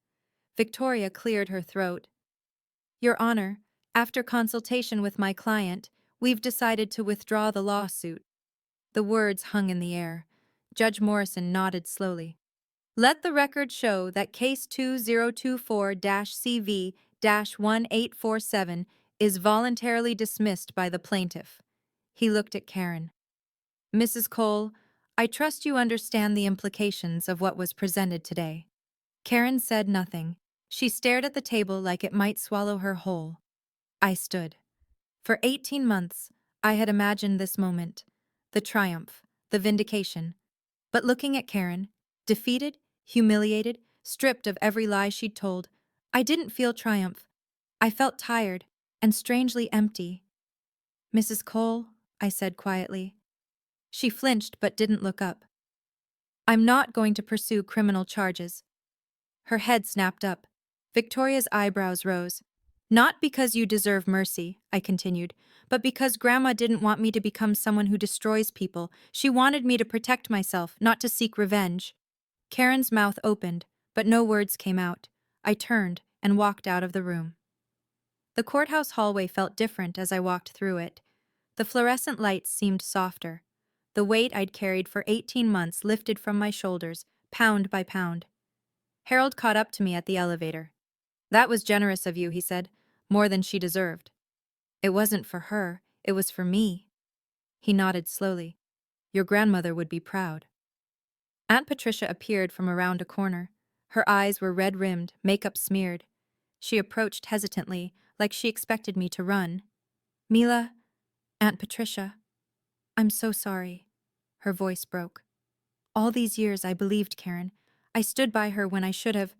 A: Victoria cleared her throat. Your Honor, after consultation with my client, we've decided to withdraw the lawsuit. The words hung in the air. Judge Morrison nodded slowly. Let the record show that Case 2024-CV-1847 is voluntarily dismissed by the plaintiff. He looked at Karen. Mrs. Cole, I trust you understand the implications of what was presented today. Karen said nothing. She stared at the table like it might swallow her whole. I stood. For 18 months, I had imagined this moment, the triumph, the vindication. But looking at Karen, defeated, humiliated, stripped of every lie she'd told, I didn't feel triumph. I felt tired and strangely empty. Mrs. Cole, I said quietly. She flinched but didn't look up. I'm not going to pursue criminal charges. Her head snapped up. Victoria's eyebrows rose. Not because you deserve mercy, I continued, but because Grandma didn't want me to become someone who destroys people. She wanted me to protect myself, not to seek revenge. Karen's mouth opened, but no words came out. I turned and walked out of the room. The courthouse hallway felt different as I walked through it. The fluorescent lights seemed softer. The weight I'd carried for 18 months lifted from my shoulders, pound by pound. Harold caught up to me at the elevator. That was generous of you, he said, more than she deserved. It wasn't for her, it was for me. He nodded slowly. Your grandmother would be proud. Aunt Patricia appeared from around a corner. Her eyes were red-rimmed, makeup smeared. She approached hesitantly, like she expected me to run. Mila, Aunt Patricia, I'm so sorry. Her voice broke. All these years I believed Karen. I stood by her when I should have.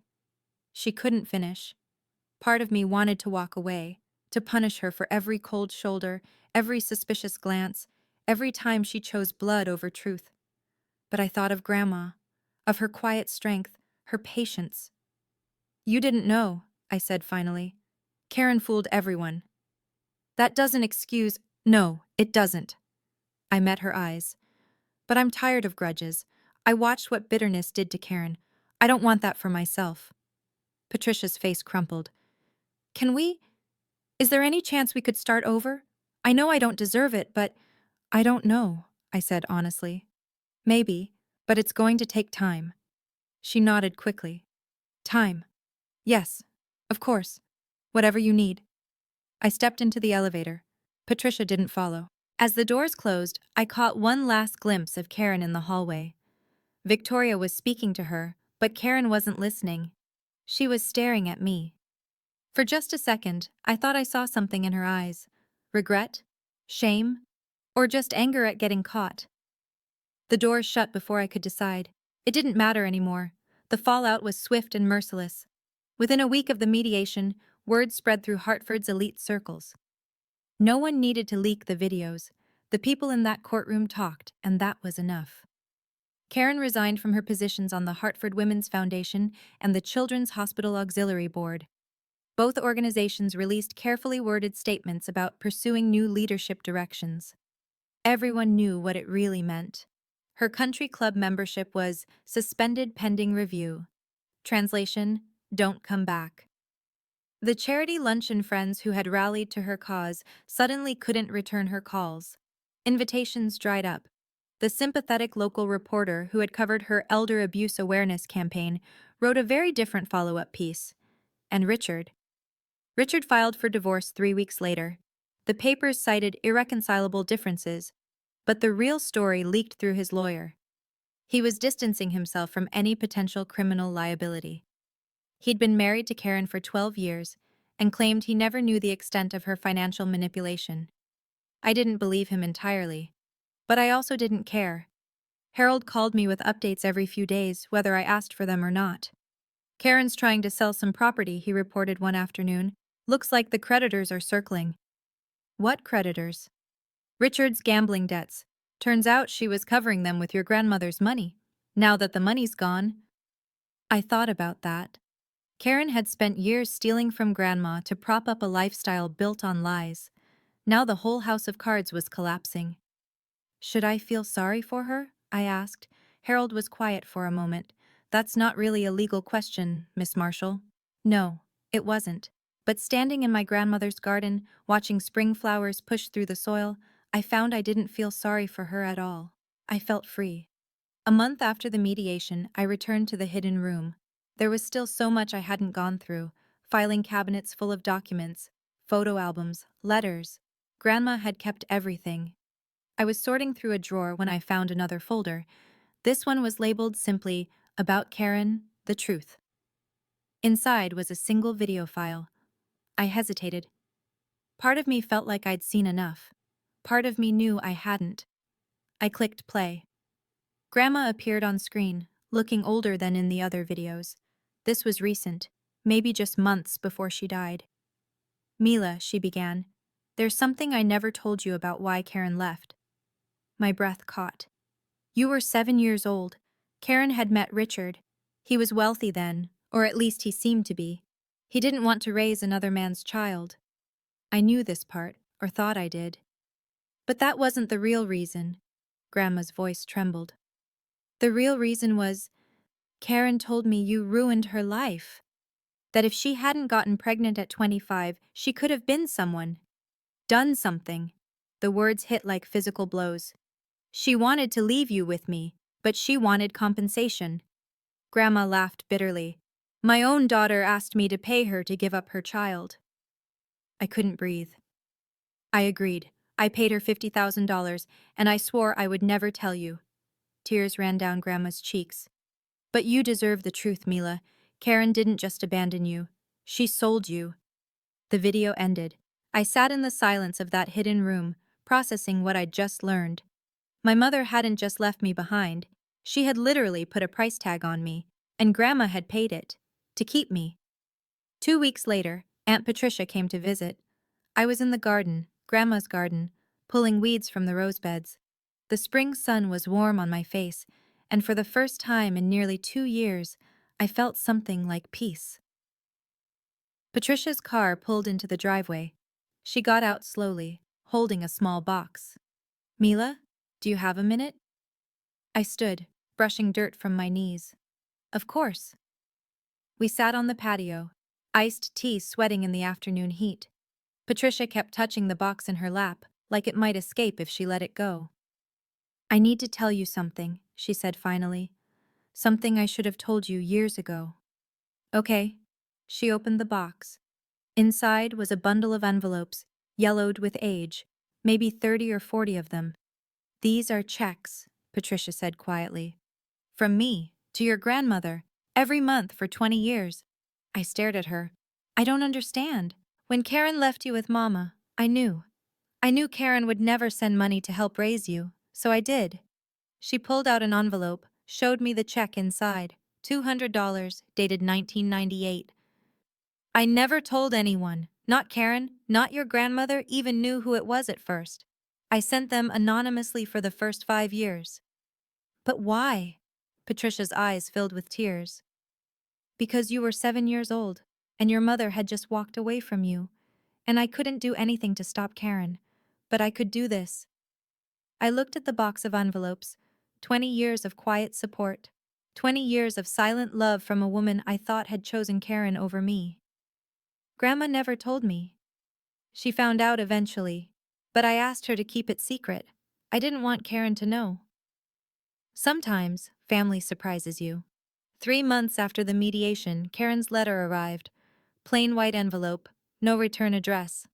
A: She couldn't finish. Part of me wanted to walk away, to punish her for every cold shoulder, every suspicious glance, every time she chose blood over truth. But I thought of Grandma, of her quiet strength, her patience. You didn't know, I said finally. Karen fooled everyone. That doesn't excuse— No, it doesn't. I met her eyes. But I'm tired of grudges. I watched what bitterness did to Karen. I don't want that for myself. Patricia's face crumpled. Is there any chance we could start over? I know I don't deserve it, but I don't know, I said honestly. Maybe, but it's going to take time. She nodded quickly. Time. Yes, of course. Whatever you need. I stepped into the elevator. Patricia didn't follow. As the doors closed, I caught one last glimpse of Karen in the hallway. Victoria was speaking to her, but Karen wasn't listening. She was staring at me. For just a second, I thought I saw something in her eyes. Regret? Shame? Or just anger at getting caught? The doors shut before I could decide. It didn't matter anymore. The fallout was swift and merciless. Within a week of the mediation, word spread through Hartford's elite circles. No one needed to leak the videos. The people in that courtroom talked, and that was enough. Karen resigned from her positions on the Hartford Women's Foundation and the Children's Hospital Auxiliary Board. Both organizations released carefully worded statements about pursuing new leadership directions. Everyone knew what it really meant. Her country club membership was suspended pending review. Translation: don't come back. The charity luncheon friends who had rallied to her cause suddenly couldn't return her calls. Invitations dried up. The sympathetic local reporter who had covered her elder abuse awareness campaign wrote a very different follow-up piece. And Richard filed for divorce 3 weeks later. The papers cited irreconcilable differences, but the real story leaked through his lawyer. He was distancing himself from any potential criminal liability. He'd been married to Karen for 12 years and claimed he never knew the extent of her financial manipulation. I didn't believe him entirely, but I also didn't care. Harold called me with updates every few days, whether I asked for them or not. Karen's trying to sell some property, he reported one afternoon. Looks like the creditors are circling. What creditors? Richard's gambling debts. Turns out she was covering them with your grandmother's money. Now that the money's gone, I thought about that. Karen had spent years stealing from Grandma to prop up a lifestyle built on lies. Now the whole house of cards was collapsing. Should I feel sorry for her? I asked. Harold was quiet for a moment. That's not really a legal question, Miss Marshall. No, it wasn't. But standing in my grandmother's garden, watching spring flowers push through the soil, I found I didn't feel sorry for her at all. I felt free. A month after the mediation, I returned to the hidden room. There was still so much I hadn't gone through: filing cabinets full of documents, photo albums, letters. Grandma had kept everything. I was sorting through a drawer when I found another folder. This one was labeled simply, "About Karen, the Truth." Inside was a single video file. I hesitated. Part of me felt like I'd seen enough. Part of me knew I hadn't. I clicked play. Grandma appeared on screen, looking older than in the other videos. This was recent, maybe just months before she died. "Mila," she began, "there's something I never told you about why Karen left." My breath caught. "You were 7 years old. Karen had met Richard. He was wealthy then, or at least he seemed to be. He didn't want to raise another man's child." I knew this part, or thought I did. "But that wasn't the real reason." Grandma's voice trembled. "The real reason was, Karen told me you ruined her life. That if she hadn't gotten pregnant at 25, she could have been someone. Done something." The words hit like physical blows. "She wanted to leave you with me, but she wanted compensation." Grandma laughed bitterly. "My own daughter asked me to pay her to give up her child." I couldn't breathe. I agreed. I paid her $50,000, and I swore I would never tell you. Tears ran down Grandma's cheeks. "But you deserve the truth, Mila. Karen didn't just abandon you. She sold you." The video ended. I sat in the silence of that hidden room, processing what I'd just learned. My mother hadn't just left me behind. She had literally put a price tag on me, and Grandma had paid it. To keep me. 2 weeks later, Aunt Patricia came to visit. I was in the garden, Grandma's garden, pulling weeds from the rose beds. The spring sun was warm on my face, and for the first time in nearly 2 years, I felt something like peace. Patricia's car pulled into the driveway. She got out slowly, holding a small box. "Mila, do you have a minute?" I stood, brushing dirt from my knees. "Of course." We sat on the patio, iced tea sweating in the afternoon heat. Patricia kept touching the box in her lap, like it might escape if she let it go. "I need to tell you something," she said finally. "Something I should have told you years ago." "Okay." She opened the box. Inside was a bundle of envelopes, yellowed with age, maybe 30 or 40 of them. "These are checks," Patricia said quietly. "From me, to your grandmother, every month for 20 years. I stared at her. "I don't understand. When Karen left you with Mama, I knew. I knew Karen would never send money to help raise you, so I did." She pulled out an envelope, showed me the check inside, $200, dated 1998. "I never told anyone. Not Karen, not your grandmother even knew who it was at first. I sent them anonymously for the first 5 years." "But why?" Patricia's eyes filled with tears. "Because you were 7 years old, and your mother had just walked away from you, and I couldn't do anything to stop Karen. But I could do this." I looked at the box of envelopes. 20 years of quiet support. 20 years of silent love from a woman I thought had chosen Karen over me. Grandma never told me. She found out eventually, but I asked her to keep it secret. I didn't want Karen to know. Sometimes, family surprises you. 3 months after the mediation, Karen's letter arrived. Plain white envelope, no return address.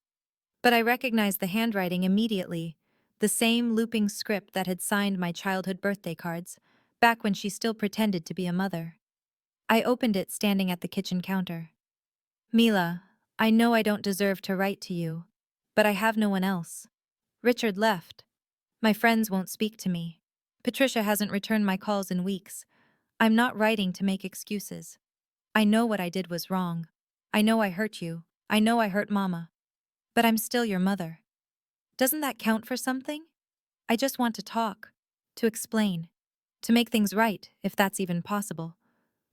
A: But I recognized the handwriting immediately, the same looping script that had signed my childhood birthday cards, back when she still pretended to be a mother. I opened it standing at the kitchen counter. "Mila, I know I don't deserve to write to you, but I have no one else. Richard left. My friends won't speak to me. Patricia hasn't returned my calls in weeks. I'm not writing to make excuses. I know what I did was wrong. I know I hurt you. I know I hurt Mama. But I'm still your mother. Doesn't that count for something? I just want to talk, to explain, to make things right, if that's even possible.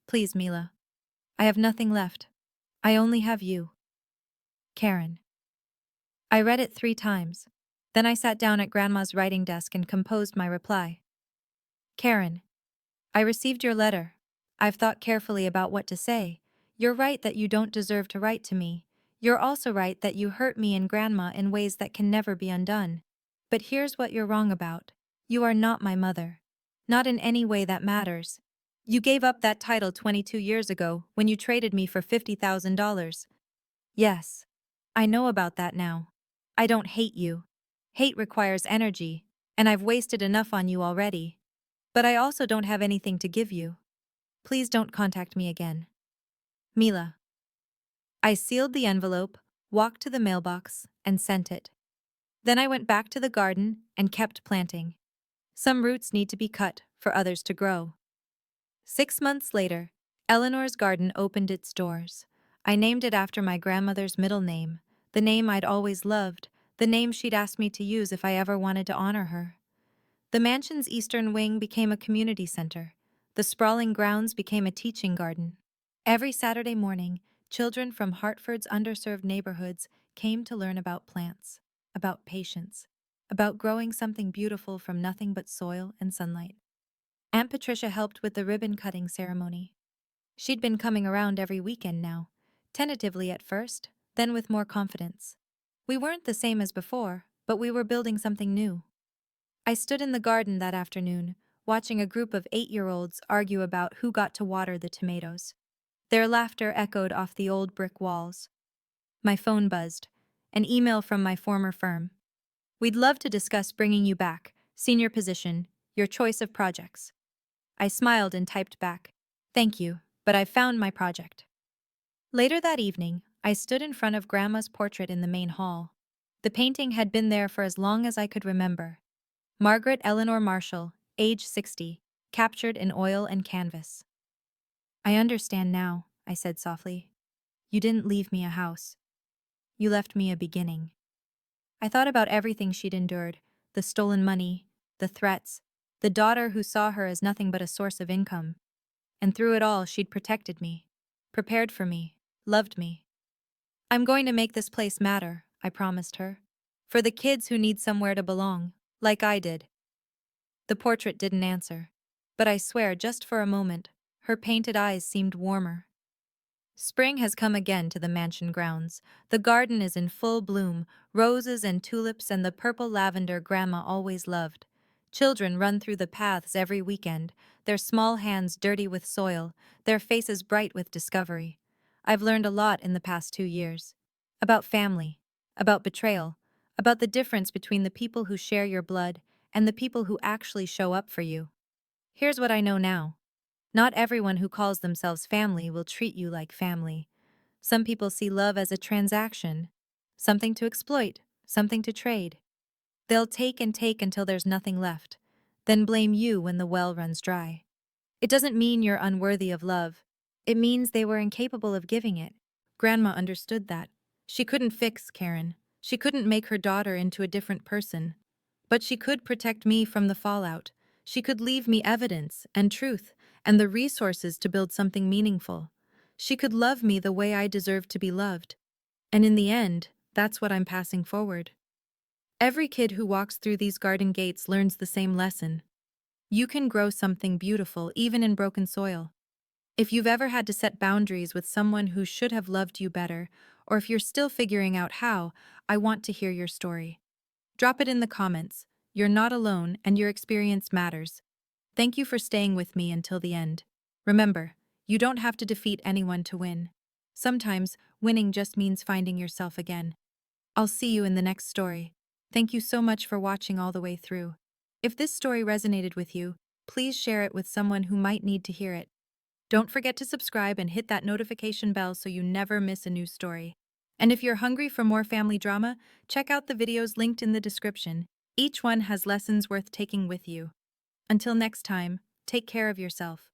A: Please, Mila. I have nothing left. I only have you. Karen. I read it 3 times. Then I sat down at Grandma's writing desk and composed my reply. Karen, I received your letter. I've thought carefully about what to say. You're right that you don't deserve to write to me. You're also right that you hurt me and Grandma in ways that can never be undone. But here's what you're wrong about. You are not my mother. Not in any way that matters. You gave up that title 22 years ago when you traded me for $50,000. Yes. I know about that now. I don't hate you. Hate requires energy, and I've wasted enough on you already. But I also don't have anything to give you. Please don't contact me again. Mila. I sealed the envelope, walked to the mailbox, and sent it. Then I went back to the garden and kept planting. Some roots need to be cut for others to grow. 6 months later, Eleanor's garden opened its doors. I named it after my grandmother's middle name, the name I'd always loved, the name she'd asked me to use if I ever wanted to honor her. The mansion's eastern wing became a community center. The sprawling grounds became a teaching garden. Every Saturday morning, children from Hartford's underserved neighborhoods came to learn about plants, about patience, about growing something beautiful from nothing but soil and sunlight. Aunt Patricia helped with the ribbon-cutting ceremony. She'd been coming around every weekend now, tentatively at first, then with more confidence. We weren't the same as before, but we were building something new. I stood in the garden that afternoon, watching a group of 8-year-olds argue about who got to water the tomatoes. Their laughter echoed off the old brick walls. My phone buzzed. An email from my former firm. We'd love to discuss bringing you back, senior position, your choice of projects. I smiled and typed back, thank you, but I've found my project. Later that evening, I stood in front of Grandma's portrait in the main hall. The painting had been there for as long as I could remember. Margaret Eleanor Marshall, age 60, captured in oil and canvas. I understand now, I said softly. You didn't leave me a house. You left me a beginning. I thought about everything she'd endured, the stolen money, the threats, the daughter who saw her as nothing but a source of income. And through it all, she'd protected me, prepared for me, loved me. I'm going to make this place matter, I promised her. For the kids who need somewhere to belong, like I did. The portrait didn't answer. But I swear, just for a moment, her painted eyes seemed warmer. Spring has come again to the mansion grounds. The garden is in full bloom, roses and tulips and the purple lavender Grandma always loved. Children run through the paths every weekend, their small hands dirty with soil, their faces bright with discovery. I've learned a lot in the past 2 years. About family, about betrayal, about the difference between the people who share your blood and the people who actually show up for you. Here's what I know now. Not everyone who calls themselves family will treat you like family. Some people see love as a transaction, something to exploit, something to trade. They'll take and take until there's nothing left, then blame you when the well runs dry. It doesn't mean you're unworthy of love. It means they were incapable of giving it. Grandma understood that. She couldn't fix Karen. She couldn't make her daughter into a different person. But she could protect me from the fallout. She could leave me evidence and truth and the resources to build something meaningful. She could love me the way I deserve to be loved. And in the end, that's what I'm passing forward. Every kid who walks through these garden gates learns the same lesson. You can grow something beautiful even in broken soil. If you've ever had to set boundaries with someone who should have loved you better, or if you're still figuring out how, I want to hear your story. Drop it in the comments. You're not alone, and your experience matters. Thank you for staying with me until the end. Remember, you don't have to defeat anyone to win. Sometimes, winning just means finding yourself again. I'll see you in the next story. Thank you so much for watching all the way through. If this story resonated with you, please share it with someone who might need to hear it. Don't forget to subscribe and hit that notification bell so you never miss a new story. And if you're hungry for more family drama, check out the videos linked in the description. Each one has lessons worth taking with you. Until next time, take care of yourself.